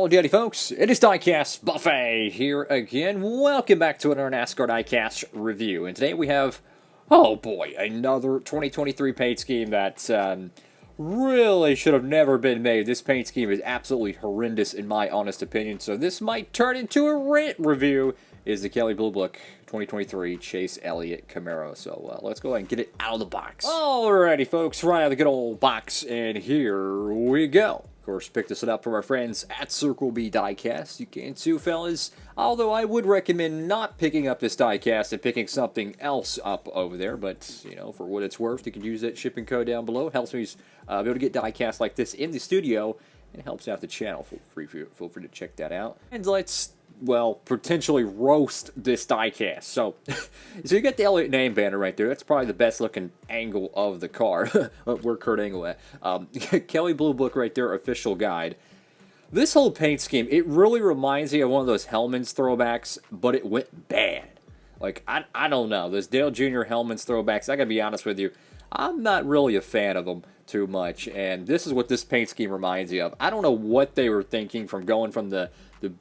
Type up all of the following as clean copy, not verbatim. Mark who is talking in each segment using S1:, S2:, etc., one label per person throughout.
S1: Howdy folks, it is Diecastbuffet here again. Welcome back to another NASCAR Diecast review. And today we have, oh boy, another 2023 paint scheme that really should have never been made. This paint scheme is absolutely horrendous in my honest opinion, so this might turn into a rant review. Is the Kelley Blue Book 2023 Chase Elliott Camaro. So let's go ahead and get it out of the box. Alrighty folks, right out of the good old box, and here we go. Of course, picked this up from our friends at Circle B Diecast. You can too, fellas. Although I would recommend not picking up this diecast and picking something else up over there. But, you know, for what it's worth, you can use that shipping code down below. It helps me be able to get diecasts like this in the studio. And it helps out the channel. Feel free to check that out. And let's, well, potentially roast this diecast. So you got the Elliott name banner right there. That's probably the best looking angle of the car. Where Kurt Angle at. Kelley Blue Book right there, official guide. This whole paint scheme, it really reminds me of one of those Hellman's throwbacks, but it went bad. Like, I don't know. Those Dale Jr. Hellman's throwbacks, I gotta be honest with you, I'm not really a fan of them too much, and this is what this paint scheme reminds me of. I don't know what they were thinking from going from the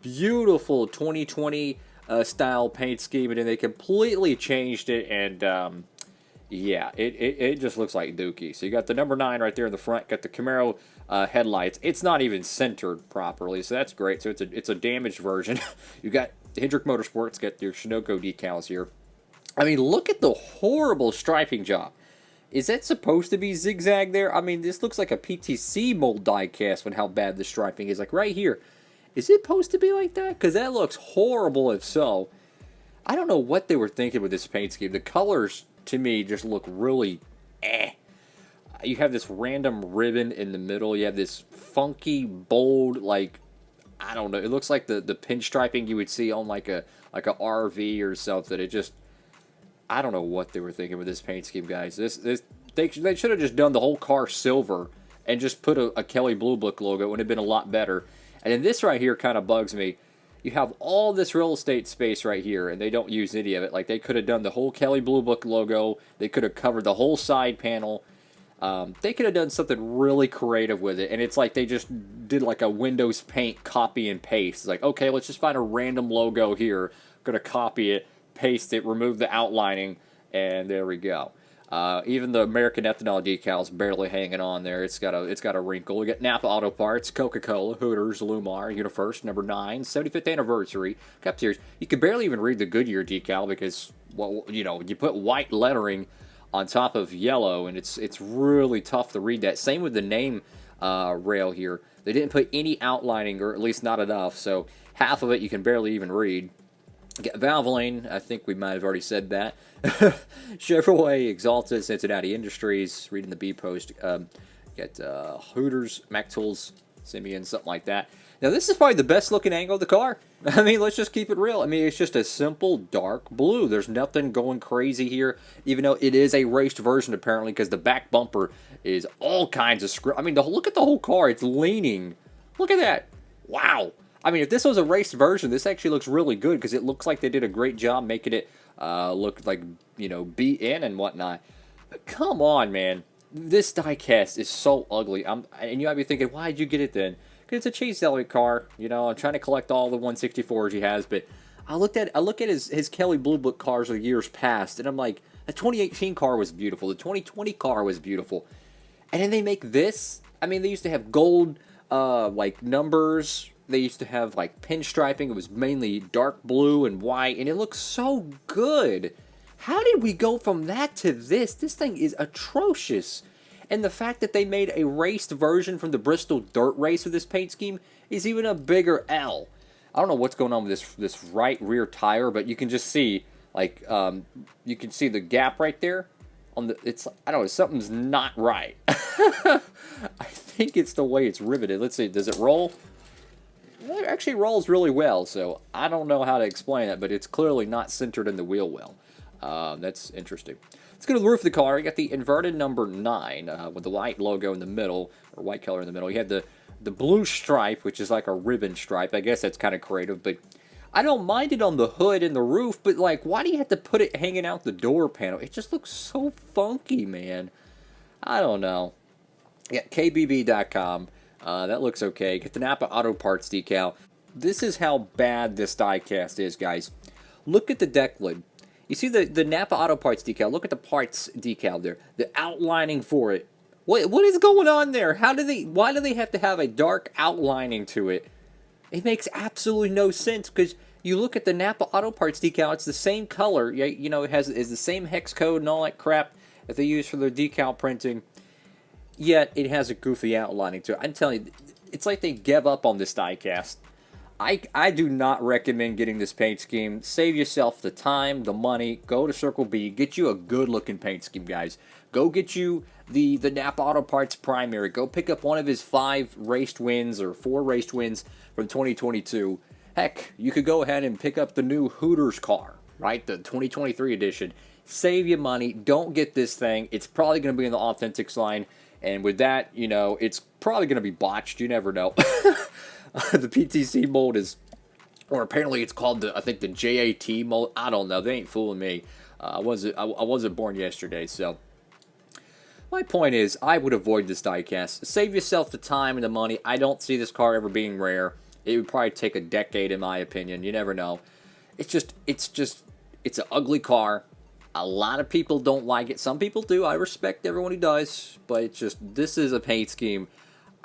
S1: beautiful 2020 style paint scheme, and then they completely changed it, and yeah, it just looks like dookie. So you got the number 9 right there in the front, got the Camaro headlights. It's not even centered properly, so that's great. So it's a damaged version. You got Hendrick Motorsports, got your Sunoco decals here. I mean, look at the horrible striping job. Is that supposed to be zigzag there? I mean, this looks like a PTC mold diecast with how bad the striping is. Like right here. Is it supposed to be like that? Because that looks horrible if so. I don't know what they were thinking with this paint scheme. The colors, to me, just look really eh. You have this random ribbon in the middle. You have this funky, bold, like, I don't know. It looks like the pinstriping you would see on like a RV or something. It just, I don't know what they were thinking with this paint scheme, guys. They should have just done the whole car silver and just put a Kelley Blue Book logo. It would have been a lot better. And then this right here kind of bugs me. You have all this real estate space right here, and they don't use any of it. Like, they could have done the whole Kelley Blue Book logo. They could have covered the whole side panel. They could have done something really creative with it. And it's like they just did like a Windows Paint copy and paste. It's like, okay, let's just find a random logo here. Going to copy it, paste it, remove the outlining, and there we go. Even the American Ethanol decal's barely hanging on there. It's got a wrinkle. We got Napa Auto Parts, Coca-Cola, Hooters, Lumar, UniFirst, number 9, 75th anniversary, Cup Series. You can barely even read the Goodyear decal because, well, you know, you put white lettering on top of yellow, and it's really tough to read that. Same with the name rail here. They didn't put any outlining, or at least not enough, so half of it you can barely even read. Got Valvoline, I think we might have already said that. Chevrolet, Exalted, Cincinnati Industries, reading the B Post. Got Hooters, Mac Tools, Simeon, something like that. Now, this is probably the best looking angle of the car. I mean, let's just keep it real. I mean, it's just a simple dark blue. There's nothing going crazy here, even though it is a raced version, apparently, because the back bumper is all kinds of script. I mean, look at the whole car. It's leaning. Look at that. Wow. I mean, if this was a raced version, this actually looks really good because it looks like they did a great job making it look like, you know, beat in and whatnot. But come on, man. This diecast is so ugly. And you might be thinking, why'd you get it then? Because it's a Chase Elliott car. You know, I'm trying to collect all the 164s he has. But I look at his Kelley Blue Book cars of years past, and I'm like, the 2018 car was beautiful. The 2020 car was beautiful. And then they make this. I mean, they used to have gold, like, numbers. They used to have, like, pinstriping. It was mainly dark blue and white, and it looks so good. How did we go from that to this? This thing is atrocious. And the fact that they made a raced version from the Bristol Dirt Race with this paint scheme is even a bigger L. I don't know what's going on with this right rear tire, but you can just see, like, you can see the gap right there. It's, I don't know, something's not right. I think it's the way it's riveted. Let's see, does it roll? It actually rolls really well, so I don't know how to explain it, but it's clearly not centered in the wheel well. That's interesting. Let's go to the roof of the car. You got the inverted number 9 with the white logo in the middle, or white color in the middle. You had the blue stripe, which is like a ribbon stripe. I guess that's kind of creative, but I don't mind it on the hood and the roof, but like, why do you have to put it hanging out the door panel? It just looks so funky, man. I don't know. Yeah, KBB.com. That looks okay. Get the Napa Auto Parts decal. This is how bad this diecast is, guys. Look at the deck lid. You see the Napa Auto Parts decal. Look at the parts decal there. The outlining for it. What is going on there? Why do they have to have a dark outlining to it? It makes absolutely no sense, because you look at the Napa Auto Parts decal, it's the same color. You know, is the same hex code and all that crap that they use for their decal printing. Yet it has a goofy outlining to it. I'm telling you, it's like they gave up on this diecast. I do not recommend getting this paint scheme. Save yourself the time, the money. Go to Circle B. Get you a good-looking paint scheme, guys. Go get you the Napa Auto Parts primary. Go pick up one of his 5 raced wins or 4 raced wins from 2022. Heck, you could go ahead and pick up the new Hooters car, right? The 2023 edition. Save your money. Don't get this thing. It's probably going to be in the Authentics line. And with that, you know, it's probably going to be botched. You never know. The PTC mold is, or apparently it's called I think the JAT mold. I don't know. They ain't fooling me. I wasn't born yesterday, so. My point is, I would avoid this diecast. Save yourself the time and the money. I don't see this car ever being rare. It would probably take a decade, in my opinion. You never know. It's an ugly car. A lot of people don't like it. Some people do. I respect everyone who does. But it's just, this is a paint scheme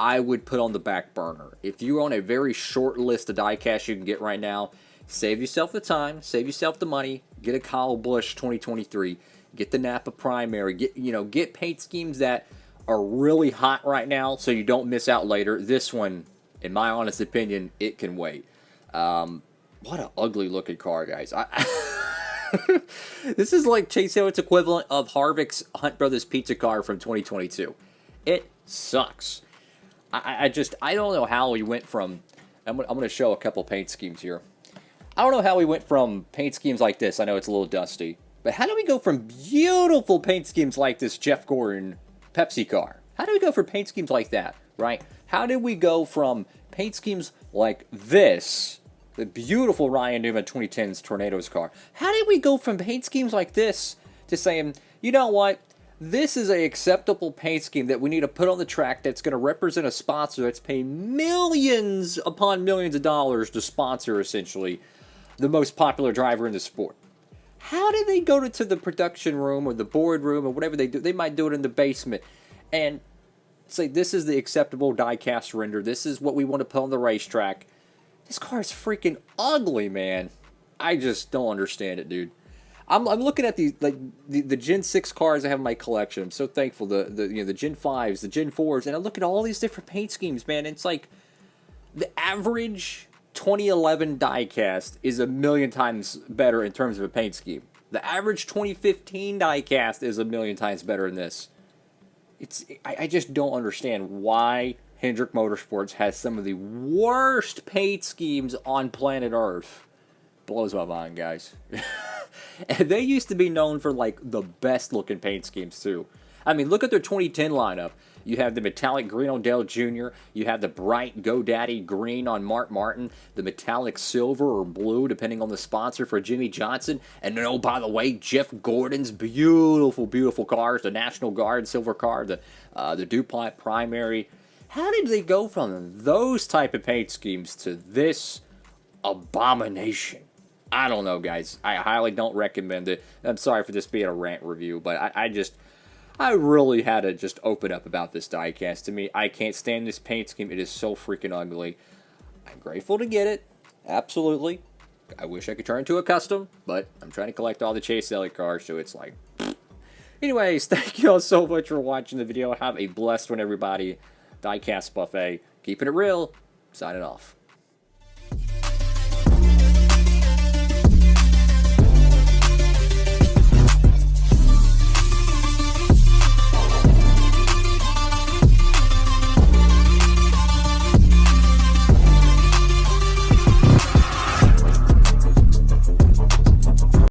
S1: I would put on the back burner. If you're on a very short list of diecasts you can get right now, save yourself the time, save yourself the money, get a Kyle Busch 2023, get the Napa primary, get paint schemes that are really hot right now so you don't miss out later. This one, in my honest opinion, it can wait. What an ugly looking car, guys. This is like Chase Elliott's equivalent of Harvick's Hunt Brothers pizza car from 2022. It sucks. I don't know how we went from, I'm going to show a couple paint schemes here. I don't know how we went from paint schemes like this. I know it's a little dusty. But how do we go from beautiful paint schemes like this Jeff Gordon Pepsi car? How do we go for paint schemes like that, right? How did we go from paint schemes like this, the beautiful Ryan Newman 2010's Tornadoes car? How did we go from paint schemes like this to saying, you know what? This is an acceptable paint scheme that we need to put on the track that's going to represent a sponsor that's paying millions upon millions of dollars to sponsor, essentially, the most popular driver in the sport. How did they go to the production room or the board room or whatever they do? They might do it in the basement and say, this is the acceptable diecast render. This is what we want to put on the racetrack. This car is freaking ugly, man. I just don't understand it, dude. I'm looking at the Gen 6 cars I have in my collection. I'm so thankful. The Gen 5s, the Gen 4s, and I look at all these different paint schemes, man. And it's like the average 2011 diecast is a million times better in terms of a paint scheme. The average 2015 diecast is a million times better than this. I just don't understand why Hendrick Motorsports has some of the worst paint schemes on planet Earth. Blows my mind, guys. And they used to be known for, like, the best looking paint schemes, too. I mean, look at their 2010 lineup. You have the metallic green on Dale Jr., you have the bright GoDaddy green on Mark Martin, the metallic silver or blue, depending on the sponsor, for Jimmy Johnson, and then, oh, by the way, Jeff Gordon's beautiful, beautiful cars, the National Guard silver car, the DuPont primary. How did they go from those type of paint schemes to this abomination? I don't know, guys. I highly don't recommend it. I'm sorry for this being a rant review, but I really had to just open up about this diecast. To me, I can't stand this paint scheme. It is so freaking ugly. I'm grateful to get it. Absolutely. I wish I could turn it into a custom, but I'm trying to collect all the Chase Elliott cars, so it's like... Anyways, thank you all so much for watching the video. Have a blessed one, everybody. Diecast Buffet. Keeping it real. Signing off.